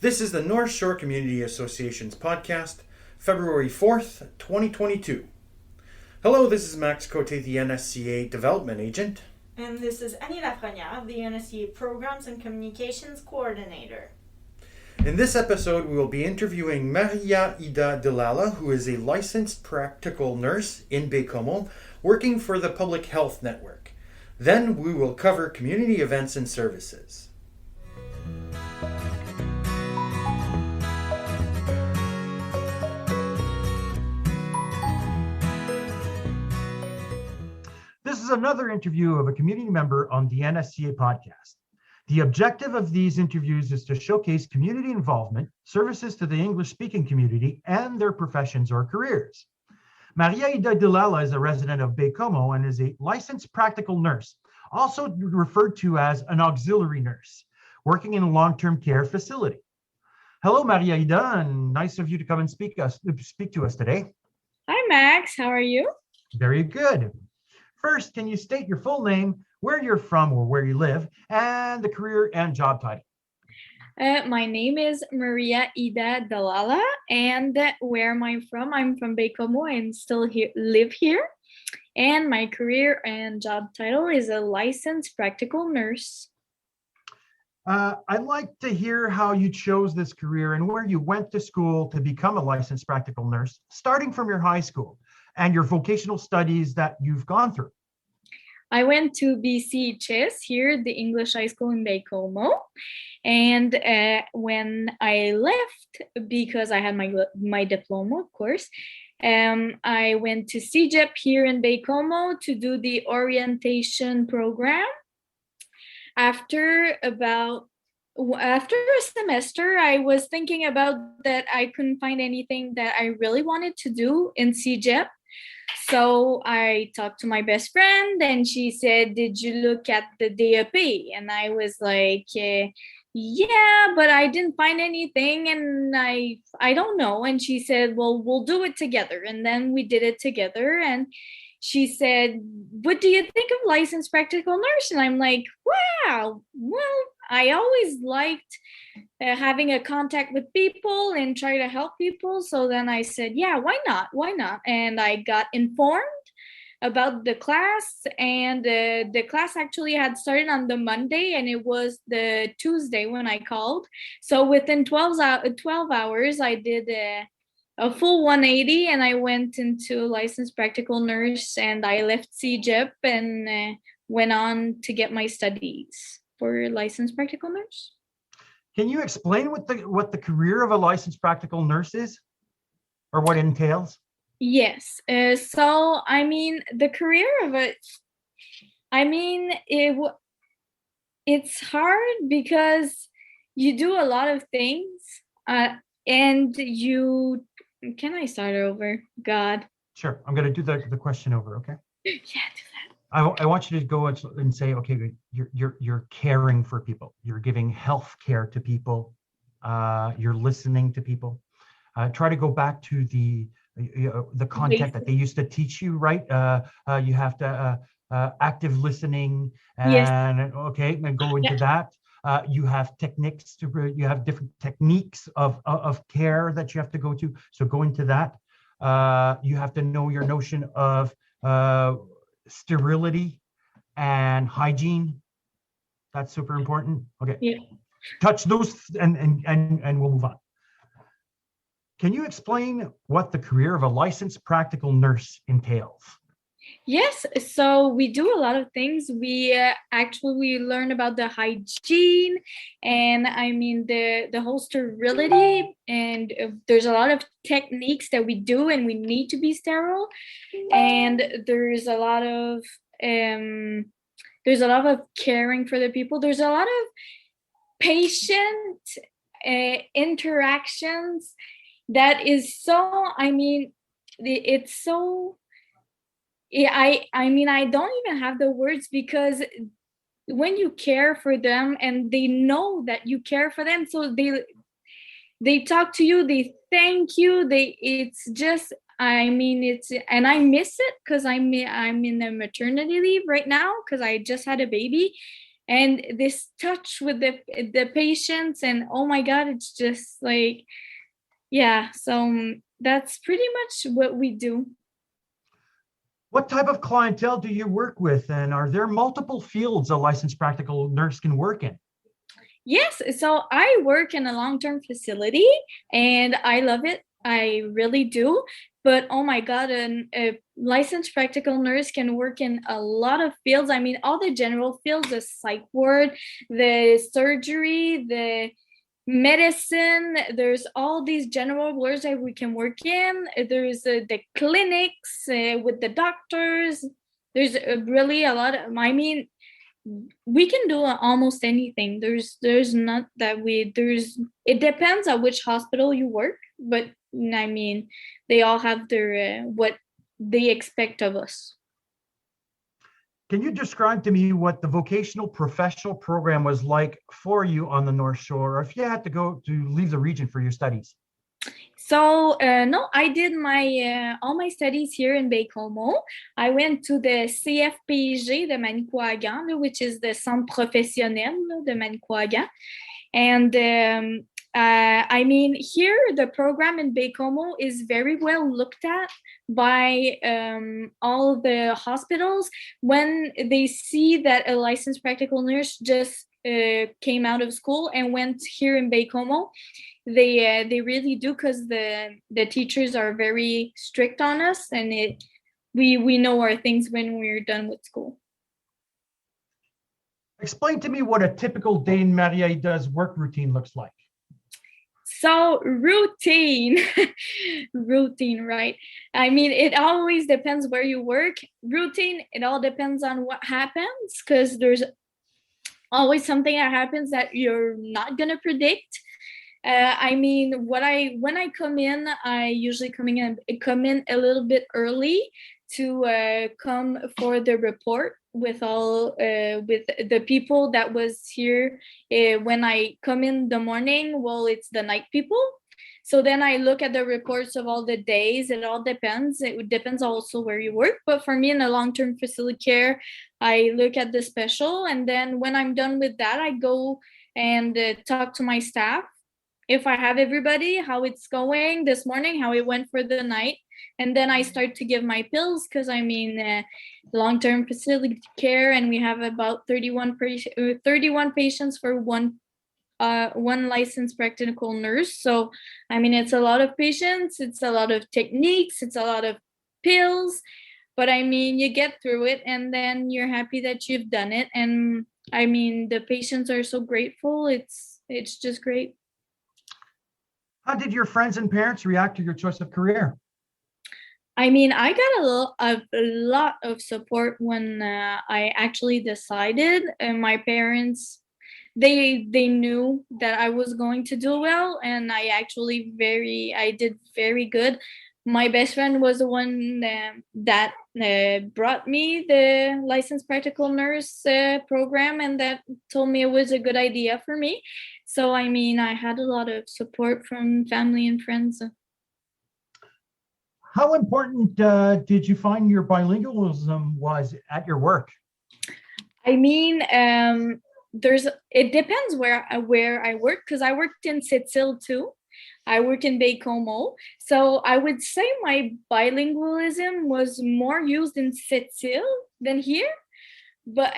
This is the North Shore Community Association's podcast, February 4th, 2022. Hello, this is Max Cote, the NSCA Development Agent. And this is Annie Lafrenière, the NSCA Programs and Communications Coordinator. In this episode, we will be interviewing Maria-Ida Di Lalla, who is a licensed practical nurse in baie-comeau, working for the Public Health Network. Then we will cover community events and services. This is another interview of a community member on the NSCA podcast. The objective of these interviews is to showcase community involvement, services to the English-speaking community, and their professions or careers. Maria-Ida Di Lalla is a resident of baie-comeau and is a licensed practical nurse, also referred to as an auxiliary nurse, working in a long-term care facility. Hello, Maria-Ida, and nice of you to come and speak to us today. Hi, Max. How are you? Very good. First, can you state your full name, where you're from or where you live, and the career and job title? My name is Maria-Ida Di Lalla, and where am I from? I'm from baie-comeau and still live here. And my career and job title is a licensed practical nurse. I'd like to hear how you chose this career and where you went to school to become a licensed practical nurse, starting from your high school and your vocational studies that you've gone through. I went to CISSS here, the English high school in baie-comeau. And when I left, because I had my diploma, of course, I went to CEGEP here in baie-comeau to do the orientation program. After a semester, I was thinking about that I couldn't find anything that I really wanted to do in CEGEP. So I talked to my best friend and she said, "Did you look at the DAP?" And I was like, yeah, but I didn't find anything and I don't know. And she said, "Well, we'll do it together." And then we did it together. And she said, "What do you think of licensed practical nurse?" And I'm like, wow, well, I always liked having a contact with people and try to help people. So then I said, yeah, why not? Why not? And I got informed about the class, and the class actually had started on the Monday and it was the Tuesday when I called. So within 12 hours, I did a full 180 and I went into licensed practical nurse and I left CEGEP and went on to get my studies for licensed practical nurse. Can you explain what the career of a licensed practical nurse is, or what it entails? Yes. So, I mean, the career of it, I mean, it's hard because you do a lot of things and you, can I start over? God. Sure. I'm going to do the question over, okay? Yeah, do that. I want you to go and say, okay, you're caring for people. You're giving health care to people. You're listening to people. Try to go back to the content that they used to teach you, right? You have to active listening, and yes. Okay, and go into that. You have you have different techniques of care that you have to go to. So go into that. You have to know your notion of sterility and hygiene. That's super important. Okay. Yeah. Touch those and we'll move on. Can you explain what the career of a licensed practical nurse entails? Yes, so we do a lot of things. We learn about the hygiene and I mean the whole sterility, and there's a lot of techniques that we do and we need to be sterile, and there's a lot of caring for the people. There's a lot of patient interactions that is so, I mean, it's so, I mean, I don't even have the words, because when you care for them and they know that you care for them, so they talk to you, they thank you, it's just, I mean, and I miss it because I'm in a maternity leave right now because I just had a baby, and this touch with the patients, and oh my God, it's just like, yeah. So that's pretty much what we do. What type of clientele do you work with? And are there multiple fields a licensed practical nurse can work in? Yes, so I work in a long-term facility and I love it. I really do. But oh my God, a licensed practical nurse can work in a lot of fields. I mean, all the general fields, the psych ward, the surgery, the medicine, there's all these general wards that we can work in. There's the clinics with the doctors. There's really a lot of, I mean, we can do almost anything. There's not that we there's it depends on which hospital you work, but I mean they all have their what they expect of us. Can you describe to me what the vocational professional program was like for you on the North Shore, or if you had to go to leave the region for your studies? So no, I did my all my studies here in baie-comeau. I went to the CFPG de Manicouagan, which is the Centre Professionnel de Manicouagan. And I mean, here the program in baie-comeau is very well looked at by all the hospitals when they see that a licensed practical nurse just came out of school and went here in baie-comeau. They really do, because the teachers are very strict on us, and we know our things when we're done with school. Explain to me what a typical day in Maria-Ida's work routine looks like. So routine, routine, right? I mean, it always depends where you work. Routine, it all depends on what happens, because there's always something that happens that you're not gonna predict. I mean, when I come in, I usually come in a little bit early to come for the report with all with the people that was here when I come in the morning. Well, it's the night people. So then I look at the reports of all the days. It all depends. It depends also where you work. But for me, in a long-term facility care, I look at the special, and then when I'm done with that, I go and talk to my staff. If I have everybody, how it's going this morning, how it went for the night. And then I start to give my pills, because I mean, long-term facility care, and we have about 31 patients for one licensed practical nurse. So, I mean, it's a lot of patients, it's a lot of techniques, it's a lot of pills, but I mean, you get through it, and then you're happy that you've done it. And I mean, the patients are so grateful. It's just great. How did your friends and parents react to your choice of career? I mean, I got a lot of support when I actually decided. And my parents, they knew that I was going to do well, and I did very good. My best friend was the one that brought me the licensed practical nurse program, and that told me it was a good idea for me. So, I mean, I had a lot of support from family and friends. How important did you find your bilingualism was at your work? I mean, it depends where I work, because I worked in sept-îles too. I work in baie-comeau. So I would say my bilingualism was more used in sept-îles than here. There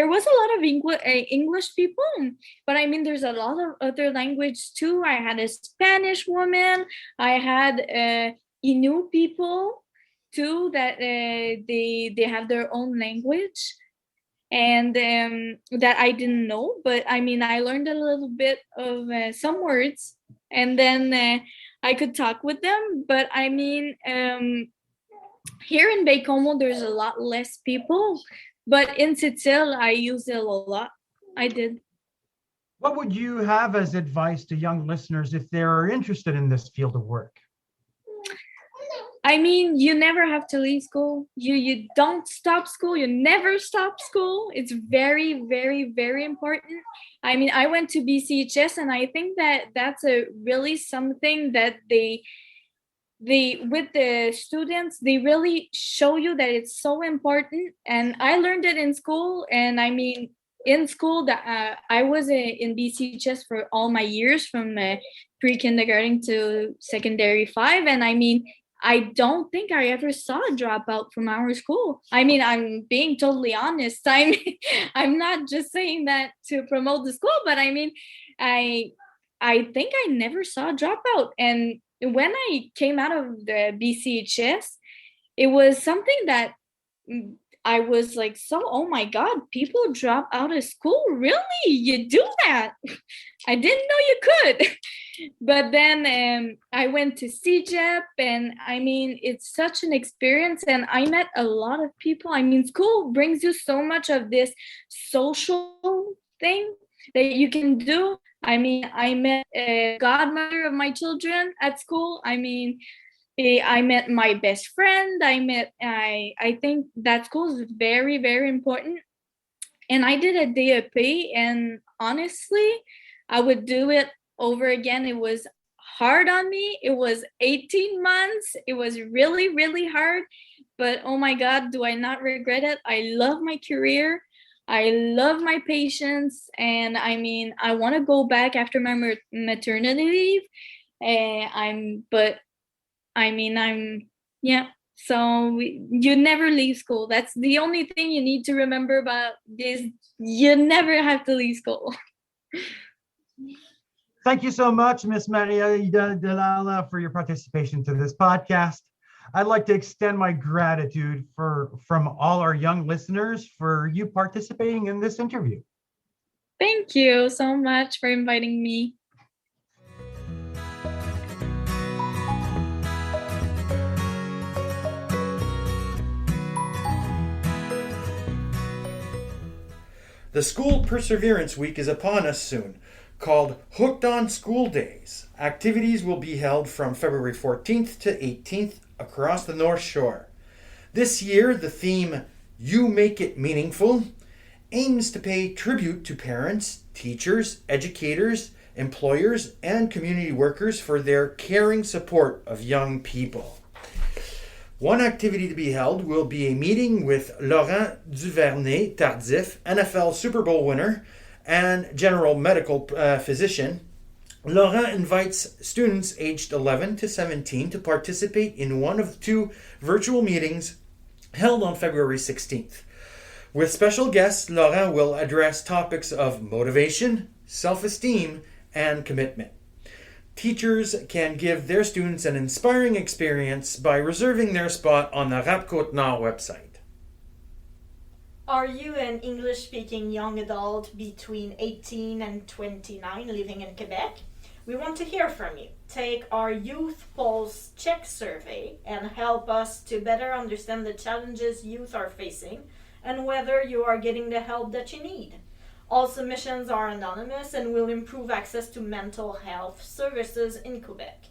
was a lot of English people, but I mean, there's a lot of other language too. I had a Spanish woman. I had Inuit people too, that they have their own language, and that I didn't know. But I mean, I learned a little bit of some words, and then I could talk with them. But I mean, here in baie-comeau, there's a lot less people. But in sept-îles, I use it a lot. I did. What would you have as advice to young listeners if they're interested in this field of work? I mean, you never have to leave school. You don't stop school. You never stop school. It's very, very, very important. I mean, I went to CISSS, and I think that that's a really something that with the students, they really show you that it's so important. And I learned it in school. And I mean, in school, that I was in BCHS for all my years, from pre-kindergarten to secondary 5. And I mean, I don't think I ever saw a dropout from our school. I mean, I'm being totally honest. I'm not just saying that to promote the school, but I mean, I think I never saw a dropout. And when I came out of the BCHS, it was something that I was like, so, oh my God, people drop out of school? Really? You do that? I didn't know you could. But then I went to CIGEP, and I mean, it's such an experience, and I met a lot of people. I mean, school brings you so much of this social thing that you can do. I mean, I met a godmother of my children at school. I mean, I met my best friend. I think that school is very, very important. And I did a DEP, and honestly, I would do it over again. It was hard on me. It was 18 months. It was really, really hard. But oh my God, do I not regret it? I love my career. I love my patients. And I mean, I want to go back after my maternity leave. So you never leave school. That's the only thing you need to remember about this. You never have to leave school. Thank you so much, Miss Maria-Ida Di Lalla, for your participation to this podcast. I'd like to extend my gratitude from all our young listeners for you participating in this interview. Thank you so much for inviting me. The School Perseverance Week is upon us soon, called Hooked on School Days. Activities will be held from February 14th to 18th across the North Shore. This year, the theme, You Make It Meaningful, aims to pay tribute to parents, teachers, educators, employers, and community workers for their caring support of young people. One activity to be held will be a meeting with Laurent Duvernay-Tardif, NFL Super Bowl winner and general medical physician. Laurent invites students aged 11 to 17 to participate in one of 2 virtual meetings held on February 16th. With special guests, Laurent will address topics of motivation, self-esteem, and commitment. Teachers can give their students an inspiring experience by reserving their spot on the Côte-Nord website. Are you an English-speaking young adult between 18 and 29 living in Quebec? We want to hear from you. Take our Youth Pulse Check survey and help us to better understand the challenges youth are facing and whether you are getting the help that you need. All submissions are anonymous and will improve access to mental health services in Quebec.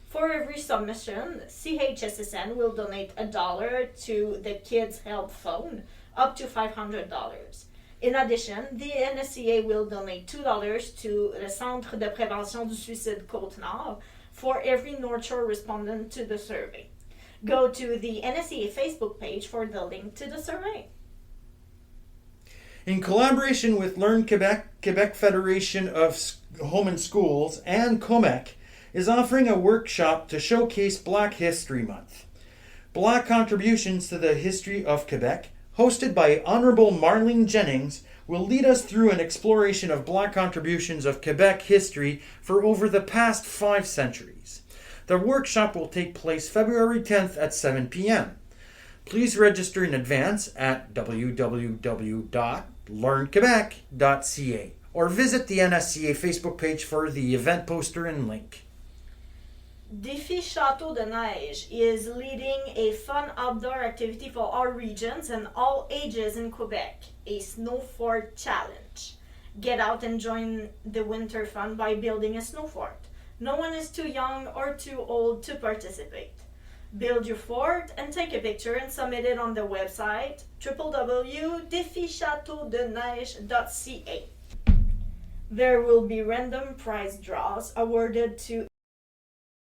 For every submission, CISSS will donate $1 to the Kids Help Phone, up to $500. In addition, the NSCA will donate $2 to the Centre de Prévention du Suicide Côte-Nord for every North Shore respondent to the survey. Go to the NSCA Facebook page for the link to the survey. In collaboration with Learn Quebec, Quebec Federation of Home and Schools, and COMEC is offering a workshop to showcase Black History Month. Black contributions to the history of Quebec, hosted by Honorable Marlene Jennings, will lead us through an exploration of Black contributions of Quebec history for over the past 5 centuries. The workshop will take place February 10th at 7 p.m. Please register in advance at www.learnquebec.ca or visit the NSCA Facebook page for the event poster and link. Défi Château de Neige is leading a fun outdoor activity for all regions and all ages in Quebec, a snow fort challenge. Get out and join the winter fun by building a snow fort. No one is too young or too old to participate. Build your fort and take a picture and submit it on the website www.défichâteaudeneige.ca. There will be random prize draws awarded to